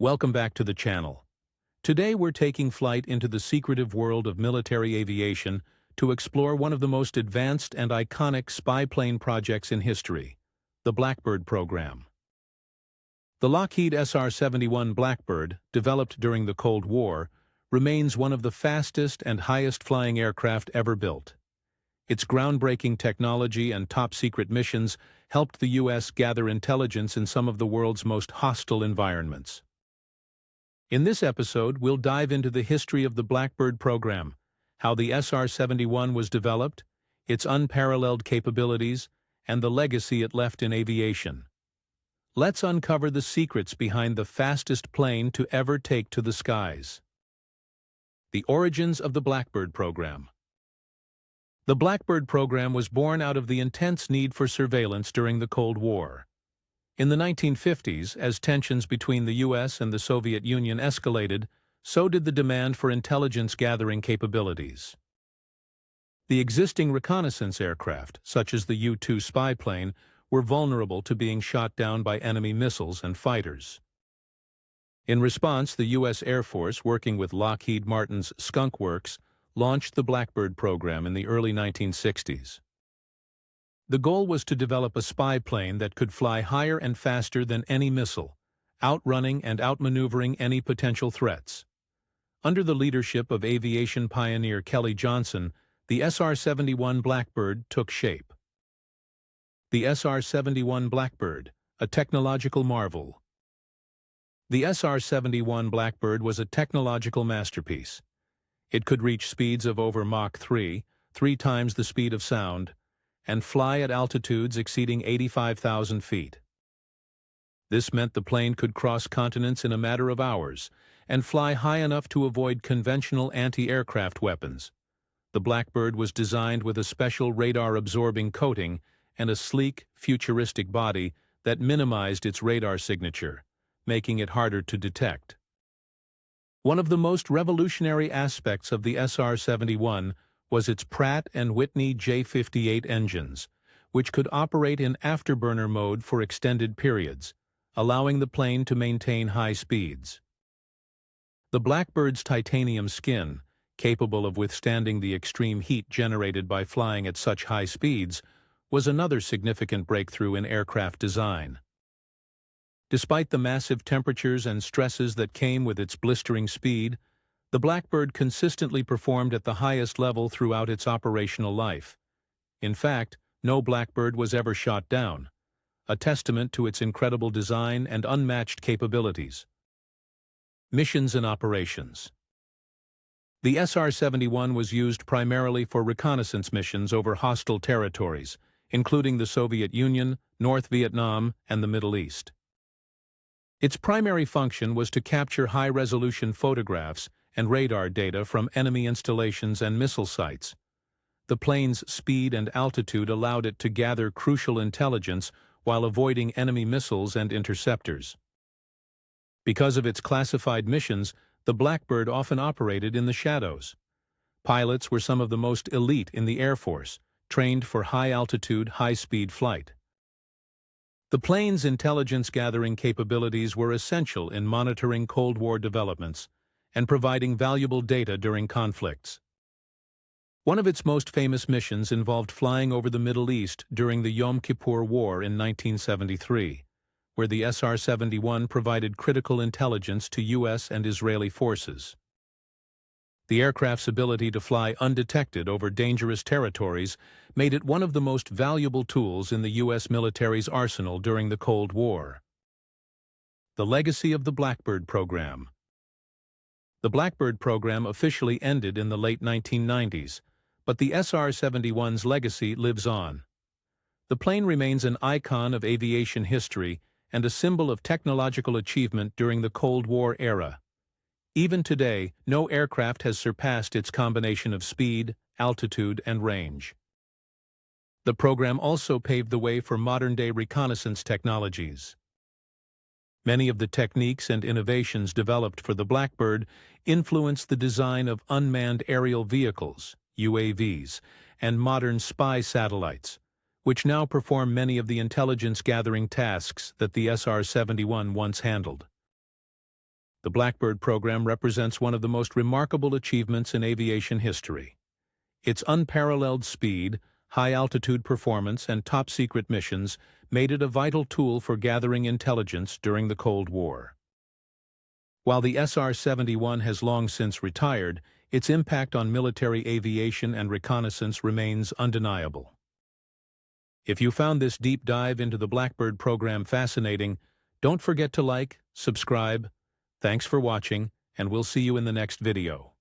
Welcome back to the channel. Today we're taking flight into the secretive world of military aviation to explore one of the most advanced and iconic spy plane projects in history, the Blackbird Program. The Lockheed SR-71 Blackbird, developed during the Cold War, remains one of the fastest and highest-flying aircraft ever built. Its groundbreaking technology and top-secret missions helped the U.S. gather intelligence in some of the world's most hostile environments. In this episode, we'll dive into the history of the Blackbird program, how the SR-71 was developed, its unparalleled capabilities, and the legacy it left in aviation. Let's uncover the secrets behind the fastest plane to ever take to the skies. The origins of the Blackbird program. The Blackbird program was born out of the intense need for surveillance during the Cold War. In the 1950s, as tensions between the U.S. and the Soviet Union escalated, so did the demand for intelligence-gathering capabilities. The existing reconnaissance aircraft, such as the U-2 spy plane, were vulnerable to being shot down by enemy missiles and fighters. In response, the U.S. Air Force, working with Lockheed Martin's Skunk Works, launched the Blackbird program in the early 1960s. The goal was to develop a spy plane that could fly higher and faster than any missile, outrunning and outmaneuvering any potential threats. Under the leadership of aviation pioneer Kelly Johnson, the SR-71 Blackbird took shape. The SR-71 Blackbird, a technological marvel. The SR-71 Blackbird was a technological masterpiece. It could reach speeds of over Mach 3, 3 times the speed of sound, and fly at altitudes exceeding 85,000 feet. This meant the plane could cross continents in a matter of hours and fly high enough to avoid conventional anti-aircraft weapons. The Blackbird was designed with a special radar-absorbing coating and a sleek, futuristic body that minimized its radar signature, making it harder to detect. One of the most revolutionary aspects of the SR-71 was its Pratt & Whitney J58 engines, which could operate in afterburner mode for extended periods, allowing the plane to maintain high speeds. The Blackbird's titanium skin, capable of withstanding the extreme heat generated by flying at such high speeds, was another significant breakthrough in aircraft design. Despite the massive temperatures and stresses that came with its blistering speed, the Blackbird consistently performed at the highest level throughout its operational life. In fact, no Blackbird was ever shot down, a testament to its incredible design and unmatched capabilities. Missions and operations. The SR-71 was used primarily for reconnaissance missions over hostile territories, including the Soviet Union, North Vietnam, and the Middle East. Its primary function was to capture high-resolution photographs and radar data from enemy installations and missile sites. The plane's speed and altitude allowed it to gather crucial intelligence while avoiding enemy missiles and interceptors. Because of its classified missions, the Blackbird often operated in the shadows. Pilots were some of the most elite in the Air Force, trained for high-altitude, high-speed flight. The plane's intelligence-gathering capabilities were essential in monitoring Cold War developments and providing valuable data during conflicts. One of its most famous missions involved flying over the Middle East during the Yom Kippur War in 1973, where the SR-71 provided critical intelligence to U.S. and Israeli forces. The aircraft's ability to fly undetected over dangerous territories made it one of the most valuable tools in the U.S. military's arsenal during the Cold War. The legacy of the Blackbird program. The Blackbird program officially ended in the late 1990s, but the SR-71's legacy lives on. The plane remains an icon of aviation history and a symbol of technological achievement during the Cold War era. Even today, no aircraft has surpassed its combination of speed, altitude, and range. The program also paved the way for modern-day reconnaissance technologies. Many of the techniques and innovations developed for the Blackbird influenced the design of unmanned aerial vehicles, UAVs, and modern spy satellites, which now perform many of the intelligence-gathering tasks that the SR-71 once handled. The Blackbird program represents one of the most remarkable achievements in aviation history. Its unparalleled speed, high-altitude performance, and top-secret missions made it a vital tool for gathering intelligence during the Cold War. While the SR-71 has long since retired, its impact on military aviation and reconnaissance remains undeniable. If you found this deep dive into the Blackbird program fascinating, don't forget to like, subscribe. Thanks for watching, and we'll see you in the next video.